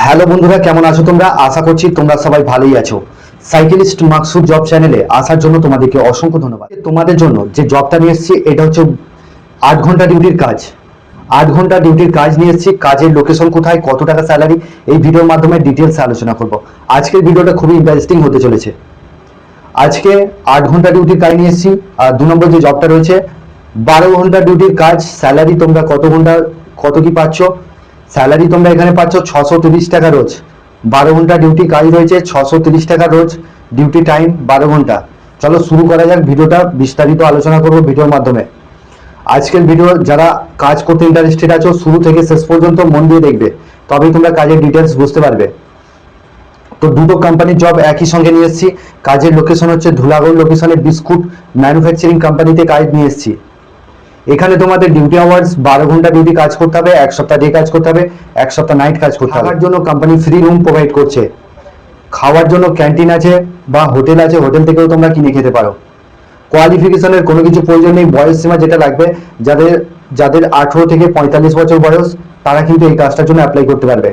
Hello বন্ধুরা, কেমন আছো তোমরা? আশা করছি তোমরা সবাই ভালোই আছো। সাইকেলিস্ট মাকসুদ জব চ্যানেলে আসার জন্য তোমাদেরকে অসংখ্য ধন্যবাদ। তোমাদের জন্য যে জবটা নিয়ে এসেছি এটা হচ্ছে 8 ঘন্টা ডিউটির কাজ। 8 ঘন্টা ডিউটির কাজ নিয়ে এসেছি। কাজের লোকেশন কোথায়, কত টাকা স্যালারি, এই ভিডিওর মাধ্যমে ডিটেলসে আলোচনা করব। আজকের ভিডিওটা খুবই ইন্টারেস্টিং হতে চলেছে। আজকে 8 ঘন্টা ডিউটির কাজ নিয়ে এসেছি। আর 2 নম্বর যে জবটা রয়েছে 12 ঘন্টা ডিউটির কাজ। স্যালারি তোমরা কত কি পাচ্ছ? স্যালারি তোমরা এখানে পাচ্ছ 630 টাকা রোজ। 12 ঘন্টা ডিউটি কাজ রয়েছে, 630 টাকা রোজ। ডিউটি টাইম 12 ঘন্টা। চলো শুরু করা যাক। ভিডিওটা বিস্তারিত আলোচনা করবো ভিডিওর মাধ্যমে। আজকের ভিডিও যারা কাজ করতে ইন্টারেস্টেড আছো শুরু থেকে শেষ পর্যন্ত মন দিয়ে দেখবে, তবেই তোমরা কাজের ডিটেলস বুঝতে পারবে। তো দুটো কোম্পানির জব একই সঙ্গে নিয়ে এসেছি। কাজের লোকেশন হচ্ছে ধুলাগড় লোকেশনে বিস্কুট ম্যানুফ্যাকচারিং কোম্পানিতে কাজ নিয়ে এসেছি। এখানে তোমাদের ডিউটি আওয়ার্স 12 ঘন্টা ডিউটি কাজ করতে হবে, 1 সপ্তাহ ডে কাজ করতে হবে, 1 সপ্তাহ নাইট কাজ করতে হবে। থাকার জন্য কোম্পানি ফ্রি রুম প্রোভাইড করছে। খাওয়ার জন্য ক্যান্টিন আছে বা হোটেল আছে, হোটেল থেকেও তোমরা কিনে খেতে পারো। কোয়ালিফিকেশনের কোনো কিছু প্রয়োজন নেই। বয়স সীমা যেটা লাগবে, যাদের 18 থেকে 45 বছর বয়স তারা কিন্তু এই কাজটার জন্য অ্যাপ্লাই করতে পারবে।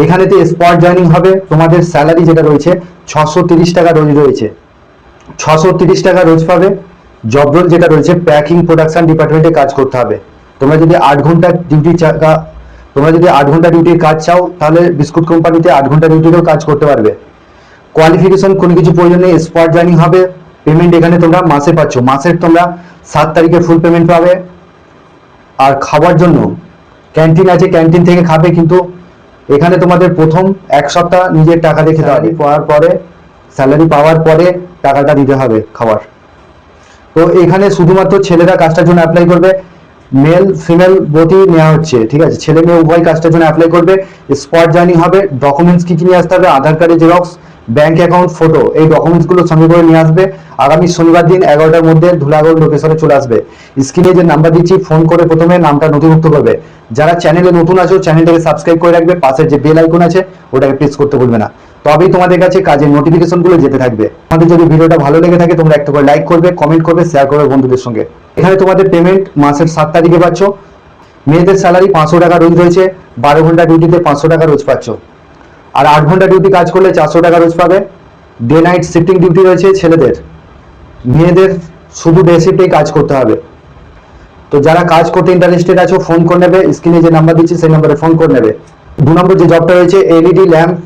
এখানেতে স্পট জয়েনিং হবে। তোমাদের স্যালারি যেটা রয়েছে 630 টাকা রোজ রয়েছে। 630 টাকা রোজ পাবে। জব রোল যেটা রয়েছে প্যাকিং প্রোডাকশন ডিপার্টমেন্টে কাজ করতে হবে। তোমরা যদি 8 ঘন্টা ডিউটির কাজ চাও তাহলে বিস্কুট কোম্পানিতে 8 ঘন্টা ডিউটিরও কাজ করতে পারবে। কোয়ালিফিকেশন কোনো কিছু প্রয়োজন নেই। স্পট জয়েনিং হবে। পেমেন্ট এখানে তোমরা মাসে পাচ্ছ। মাসের তোমরা 7 তারিখে ফুল পেমেন্ট পাবে। আর খাওয়ার জন্য ক্যান্টিন আছে, ক্যান্টিন থেকে খাবে, কিন্তু এখানে তোমাদের প্রথম 1 সপ্তাহ নিজের টাকা দিয়ে খেতে হবে। স্যালারি পাওয়ার পরে টাকাটা দিতে হবে খাওয়ার। তো এখানে শুধুমাত্র ছেলেরা কাজটার জন্য অ্যাপ্লাই করবে। মেল ফিমেল বোথই নেওয়া হচ্ছে, ঠিক আছে? ছেলে মেয়ে উভয় কাজটার জন্য অ্যাপ্লাই করবে। স্পট জয়েনিং হবে। ডকুমেন্টস কি নিয়ে আসতে হবে? আধার কার্ডের জেরক্স, ব্যাংক অ্যাকাউন্ট, ফটো, এই ডকুমেন্টসগুলো সঙ্গে করে নিয়ে আসবে। আগামী শনিবার দিন 11টার মধ্যে ধুলাগড় লোকেশনে চলে আসবে। স্ক্রিনে যে নাম্বার দিচ্ছি ফোন করে প্রথমে নামটা নথিভুক্ত করবে। যারা চ্যানেলে নতুন আছো চ্যানেলটাকে সাবস্ক্রাইব করে রাখবে। পাশের যে বেল আইকন আছে ওটাকে প্রেস করতে ভুলবে না, তবেই তোমাদের কাছে কাজের নোটিফিকেশনগুলো যেতে থাকবে। আমাদের যদি ভিডিওটা ভালো লেগে থাকে তোমরা একটা করে লাইক করবে, কমেন্ট করবে, শেয়ার করবে বন্ধুদের সঙ্গে। এখানে তোমাদের পেমেন্ট মাসের 7 তারিখে পাচ্ছ। মেয়েদের স্যালারি 500 টাকা রোজ রয়েছে। 12 ঘন্টা ডিউটিতে 500 টাকা রোজ পাচ্ছ। আর 8 ঘন্টা ডিউটি কাজ করলে 400 টাকা রোজ পাবে। ডে নাইট শিফটিং ডিউটি রয়েছে ছেলেদের। মেয়েদের শুধু ডে শিফটেই কাজ করতে হবে। তো যারা কাজ করতে ইন্টারেস্টেড আছো ফোন করে নেবে। স্ক্রিনে যে নাম্বার দিচ্ছি সেই নাম্বারে ফোন করে নেবে। 2 নম্বর যে জবটা রয়েছে এলইডি ল্যাম্প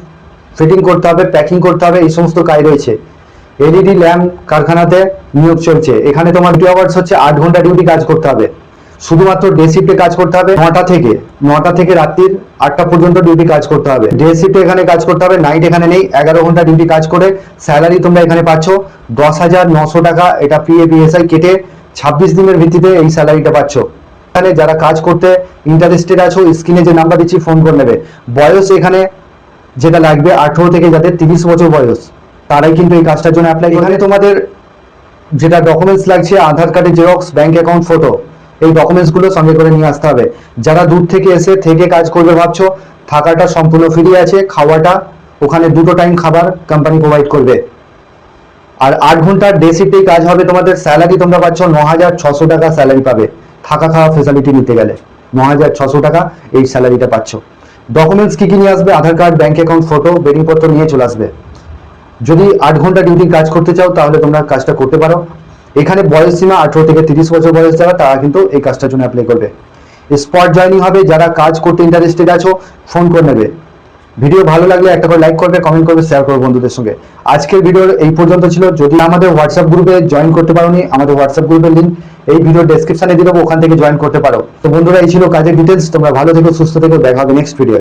ফিটিং করতে হবে, প্যাকিং করতে হবে, এই সমস্ত কাজ রয়েছে। এলইডি ল্যাম্প কারখানাতে নিয়োগ চলছে। এখানে তোমার ডিউটি আওয়ার্স হচ্ছে 8 ঘন্টা ডিউটি কাজ করতে হবে। শুধুমাত্র ডে শিফটে কাজ করতে হবে। 9টা থেকে রাত্রির 8টা পর্যন্ত ডিউটি কাজ করতে হবে। ডে শিফটে এখানে কাজ করতে হবে, নাইট এখানে নেই। 11 ঘন্টা ডিউটি কাজ করে স্যালারি তোমরা এখানে পাচ্ছ 10,900 টাকা। এটা পিএফ কেটে 26 দিনের ভিত্তিতে এই স্যালারিটা পাচ্ছ। এখানে যারা কাজ করতে ইন্টারেস্টেড আছো স্ক্রিনে যে নাম্বার দিচ্ছি ফোন করে নেবে। বয়স এখানে যেটা লাগবে 18 থেকে যাদের 30 বছর বয়স তারাই কিন্তু এই কাজটার জন্য অ্যাপ্লাই। এখানে তোমাদের যেটা ডকুমেন্টস লাগছে আধার কার্ডের জেরক্স, ব্যাংক অ্যাকাউন্ট, ফটো, এই ডকুমেন্টসগুলো সঙ্গে করে নিয়ে আসতে হবে। যারা দূর থেকে এসে থেকে কাজ করবে ভাবছো, থাকাটা সম্পূর্ণ ফ্রি আছে। খাওয়াটা ওখানে 2 টাইম খাবার কোম্পানি প্রোভাইড করবে। আর 8 ঘন্টার ডে শিফটেই কাজ হবে। তোমাদের স্যালারি তোমরা পাচ্ছ 9,600 টাকা স্যালারি পাবে। থাকা খাওয়া ফেসিলিটি নিতে গেলে 9,600 টাকা এই স্যালারিটা পাচ্ছ। ডকুমেন্টস কি নিয়ে আসবে? Aadhaar card, bank account, photo, bedding পত্র নিয়ে চলে আসবে। যদি 8 ঘন্টা ডিউটি কাজ করতে চাও তাহলে তোমরা কাজটা করতে পারো। এখানে বয়স সীমা 18 থেকে 30 বছর বয়স যারা তারা কিন্তু এই কাজটার জন্য অ্যাপ্লাই করবে। স্পট জয়েনিং হবে। যারা কাজ করতে ইন্টারেস্টেড আছো ফোন করে নেবে। ভিডিও ভালো লাগলে একটা করে লাইক করবে, কমেন্ট করবে, শেয়ার করবে বন্ধুদের সঙ্গে। আজকের ভিডিওর এই পর্যন্ত ছিল। যদি আমাদের হোয়াটসঅ্যাপ গ্রুপে জয়েন করতে পারোনি, আমাদের হোয়াটসঅ্যাপ গ্রুপের লিঙ্ক এই ভিডিও ডেসক্রিপশনে দিয়ে দেবো, ওখান থেকে জয়েন করতে পারো। তো বন্ধুরা এই ছিল কাজের ডিটেলস। তোমরা ভালো থেকো, সুস্থ থেকো, দেখা হবে নেক্সট ভিডিও।